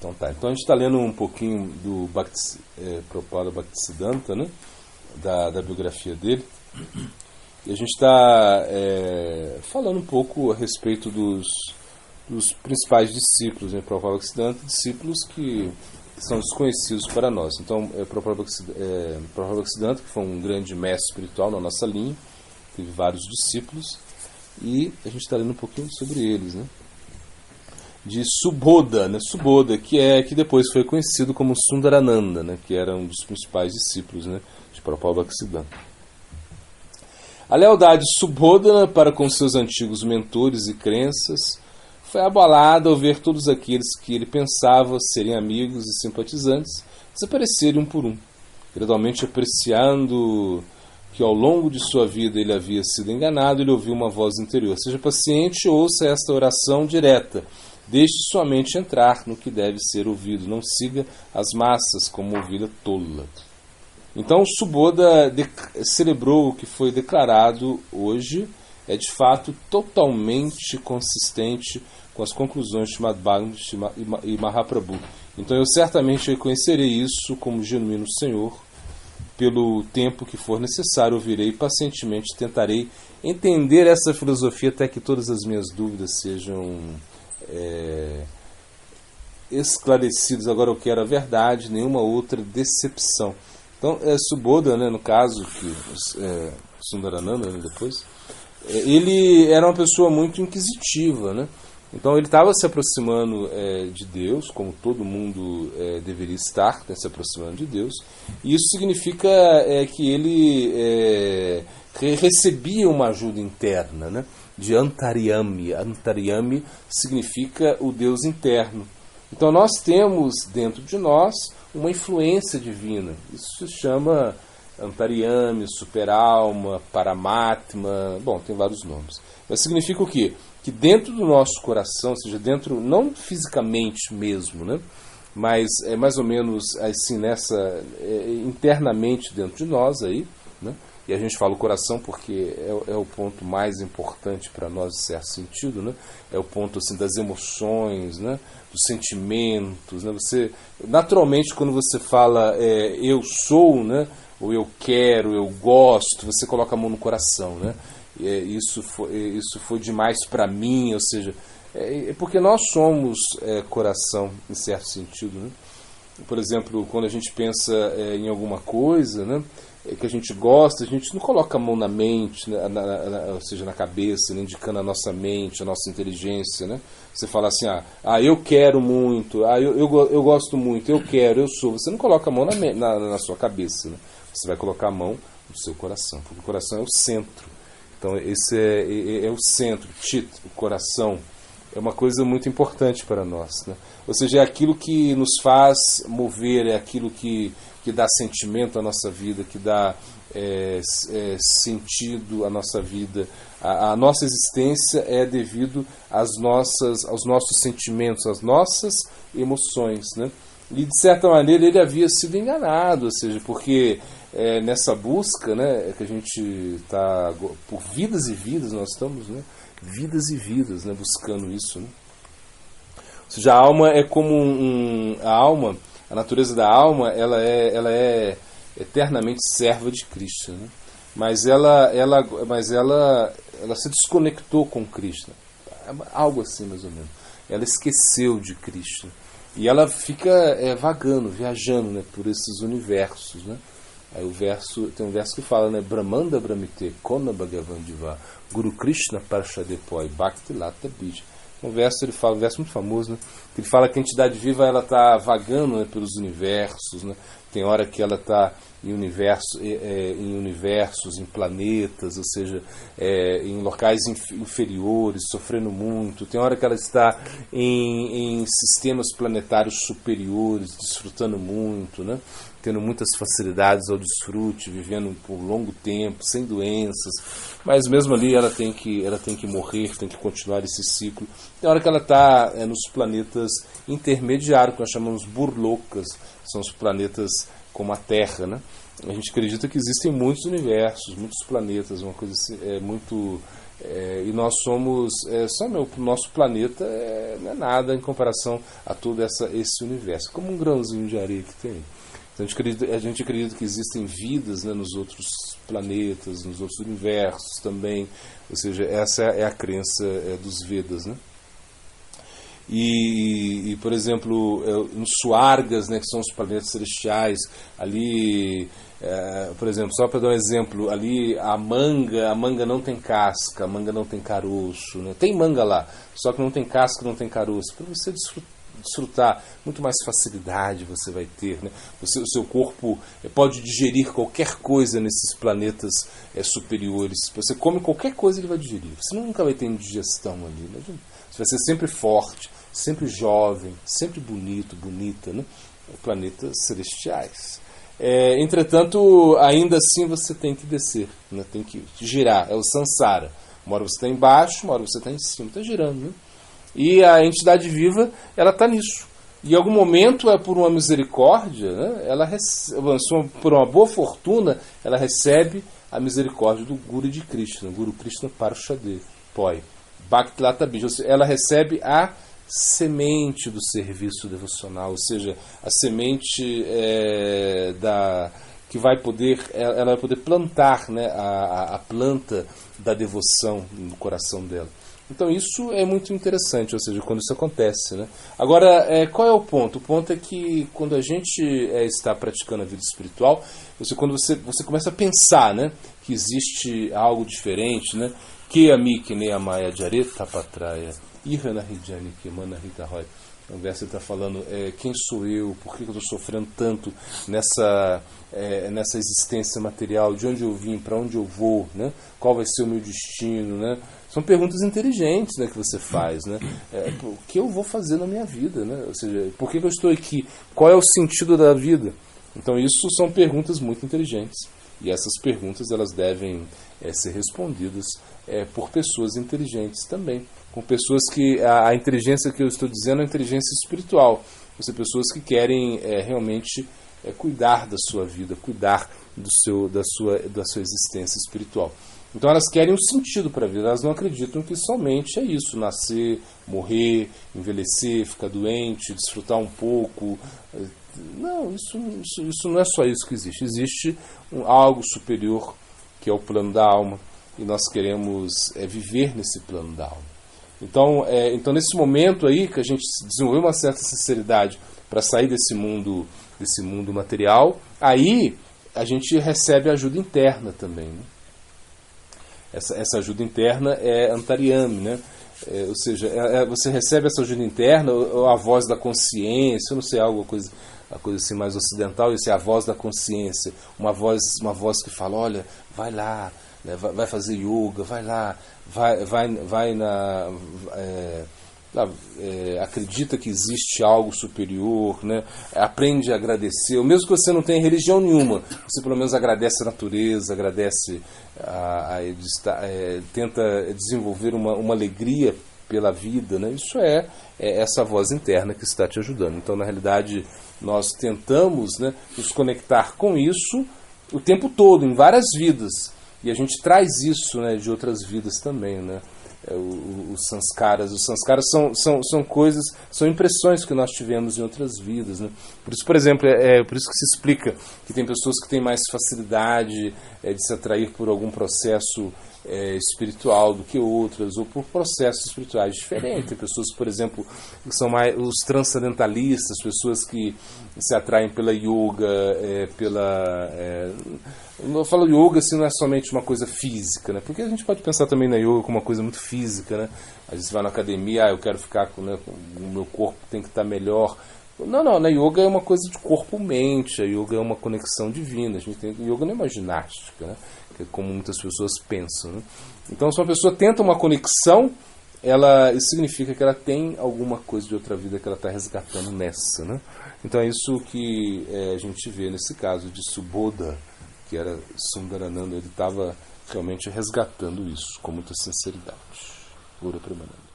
Então tá. Então a gente está lendo um pouquinho do Prabhupada Bhaktisiddhanta, né? Da biografia dele. E a gente está falando um pouco a respeito dos principais discípulos, né? Prabhupada Bhaktisiddhanta, discípulos que são desconhecidos para nós. Então, Prabhupada Bhaktisiddhanta, que foi um grande mestre espiritual na nossa linha, teve vários discípulos, e a gente está lendo um pouquinho sobre eles, né? De Subodha, né? Subodha, que depois foi conhecido como Sundarananda, né? Que era um dos principais discípulos, né? De Prabhupada Bhaktisiddhanta. A lealdade de Subodha para com seus antigos mentores e crenças foi abalada ao ver todos aqueles que ele pensava serem amigos e simpatizantes desaparecerem um por um, gradualmente apreciando que ao longo de sua vida ele havia sido enganado. Ele ouviu uma voz interior: seja paciente, ouça esta oração direta, deixe sua mente entrar no que deve ser ouvido, não siga as massas como ovelha tola. Então Subodha celebrou o que foi declarado hoje, é de fato totalmente consistente com as conclusões de Srimad Bhagavatam e Mahaprabhu. Então eu certamente reconhecerei isso como genuíno Senhor. Pelo tempo que for necessário, ouvirei e pacientemente tentarei entender essa filosofia até que todas as minhas dúvidas sejam esclarecidas. Agora eu quero a verdade, nenhuma outra decepção. Então, Subodha, né, no caso, Sundarananda, né, depois, ele era uma pessoa muito inquisitiva, né? Então ele estava se aproximando de Deus, como todo mundo deveria estar, né, se aproximando de Deus, e isso significa que ele recebia uma ajuda interna, né, de Antaryami. Antaryami significa o Deus interno. Então nós temos dentro de nós uma influência divina. Isso se chama Antaryami, Superalma, Paramatma, bom, tem vários nomes. Mas significa o quê? Que dentro do nosso coração, ou seja, dentro, não fisicamente mesmo, né? Mas é mais ou menos assim, internamente dentro de nós aí, né? E a gente fala o coração porque é o ponto mais importante para nós, em certo sentido, né? É o ponto assim, das emoções, né? Dos sentimentos, né? Você, naturalmente, quando você fala eu sou, né? Ou eu quero, eu gosto, você coloca a mão no coração, né? Isso foi demais para mim, ou seja, porque nós somos coração, em certo sentido, né? Por exemplo, quando a gente pensa em alguma coisa, né, que a gente gosta, a gente não coloca a mão na mente, né, ou seja, na cabeça, né, indicando a nossa mente, a nossa inteligência, né? Você fala assim, eu quero muito, eu gosto muito, eu quero, eu sou. Você não coloca a mão na sua cabeça, né? Você vai colocar a mão no seu coração, porque o coração é o centro. Então esse é o centro, o coração, é uma coisa muito importante para nós, né? Ou seja, é aquilo que nos faz mover, é aquilo que dá sentimento à nossa vida, que dá sentido à nossa vida. A nossa existência é devido aos nossos sentimentos, às nossas emoções, né? E de certa maneira ele havia sido enganado, ou seja, porque nessa busca, né, que a gente está, por vidas e vidas, nós estamos, né, vidas e vidas, né, buscando isso, né? Ou seja, a alma é como a natureza da alma, ela é eternamente serva de Krishna, né? Mas ela se desconectou com Krishna, algo assim mais ou menos. Ela esqueceu de Krishna e ela fica vagando, viajando, né, por esses universos, né? Aí tem um verso que fala, né, Brahmanda Brahmite Kona Bhagavan Diva Guru Krishna Parshadepoi Bhakti Lata Bija. Um verso muito famoso, né? Ele fala que a entidade viva ela está vagando, né, pelos universos, né? Tem hora que ela está em universos, em planetas, ou seja, em locais inferiores, sofrendo muito. Tem hora que ela está em sistemas planetários superiores, desfrutando muito, né? Tendo muitas facilidades ao desfrute, vivendo por um longo tempo, sem doenças, mas mesmo ali ela tem que morrer, tem que continuar esse ciclo. Tem hora que ela está nos planetas intermediários, que nós chamamos burlokas, são os planetas como a Terra, né? A gente acredita que existem muitos universos, muitos planetas, uma coisa assim, muito E nós somos, o nosso planeta não é nada em comparação a todo esse universo, como um grãozinho de areia que tem. Então a gente acredita que existem vidas, né, nos outros planetas, nos outros universos também, ou seja, essa é a crença dos Vedas, né? E, por exemplo, nos Suargas, né, que são os planetas celestiais, ali, por exemplo, só para dar um exemplo, ali a manga não tem casca, a manga não tem caroço, né? Tem manga lá, só que não tem casca, não tem caroço. Para você desfrutar, muito mais facilidade você vai ter, né? O seu corpo pode digerir qualquer coisa nesses planetas superiores. Você come qualquer coisa, ele vai digerir. Você nunca vai ter indigestão ali, imagina. Você vai ser sempre forte, sempre jovem, sempre bonito, bonita, né? Planetas celestiais. Entretanto, ainda assim você tem que descer, né? Tem que girar, é o samsara. Uma hora você está embaixo, uma hora você está em cima, está girando, né? E a entidade viva, ela está nisso. E em algum momento, por uma misericórdia, né? Por uma boa fortuna, ela recebe a misericórdia do Guru de Krishna, Guru Krishna Parshade Poi. Bhaktilata Bija, ela recebe a semente do serviço devocional, ou seja, a semente que vai poder, ela vai poder plantar, né, a planta da devoção no coração dela. Então isso é muito interessante, ou seja, quando isso acontece, né? Agora, qual é o ponto? O ponto é que quando a gente está praticando a vida espiritual, quando você começa a pensar, né, que existe algo diferente, né? Que amike ne amaya jareta patraya, irana hijani que mana rita roy. O verso está falando, quem sou eu, por que eu estou sofrendo tanto nessa existência material, de onde eu vim, para onde eu vou, né? Qual vai ser o meu destino, né? São perguntas inteligentes, né, que você faz, né? O que eu vou fazer na minha vida, né? Ou seja, por que eu estou aqui? Qual é o sentido da vida? Então isso são perguntas muito inteligentes. E essas perguntas elas devem ser respondidas por pessoas inteligentes também. Com pessoas que a inteligência que eu estou dizendo é a inteligência espiritual. Ou seja, pessoas que querem realmente cuidar da sua vida, cuidar da sua existência espiritual. Então elas querem um sentido para a vida, elas não acreditam que somente é isso, nascer, morrer, envelhecer, ficar doente, desfrutar um pouco. Não, isso não é só isso que existe. Existe algo superior, que é o plano da alma, e nós queremos viver nesse plano da alma. Então nesse momento aí que a gente desenvolveu uma certa sinceridade para sair desse mundo material, aí a gente recebe ajuda interna também, né? Essa ajuda interna é antaryami, né? Ou seja, você recebe essa ajuda interna, ou a voz da consciência, eu não sei, uma coisa assim mais ocidental, isso é a voz da consciência, uma voz que fala, olha, vai lá, né, vai fazer yoga, vai lá, acredita que existe algo superior, né? Aprende a agradecer, ou mesmo que você não tenha religião nenhuma, você pelo menos agradece a natureza, agradece, tenta desenvolver uma alegria pela vida, né? Isso é essa voz interna que está te ajudando. Então, na realidade, nós tentamos, né, nos conectar com isso o tempo todo, em várias vidas, e a gente traz isso, né, de outras vidas também, né? Os sanskaras são coisas, são impressões que nós tivemos em outras vidas, né? Por isso, por exemplo, por isso que se explica que tem pessoas que têm mais facilidade de se atrair por algum processo espiritual do que outras, ou por processos espirituais diferentes. Tem pessoas, por exemplo, que são mais os transcendentalistas, pessoas que se atraem pela yoga, eu falo yoga assim, não é somente uma coisa física, né? Porque a gente pode pensar também na yoga como uma coisa muito física, né? Às vezes você vai na academia, eu quero ficar com o meu corpo tem que estar melhor. Não, na yoga é uma coisa de corpo-mente, a yoga é uma conexão divina. Yoga não é uma ginástica, né? Que é como muitas pessoas pensam, né? Então, se uma pessoa tenta uma conexão, isso significa que ela tem alguma coisa de outra vida que ela está resgatando nessa, né? Então é isso que a gente vê nesse caso de Subodha, que era Sundarananda, ele estava realmente resgatando isso com muita sinceridade. Guru Premananda.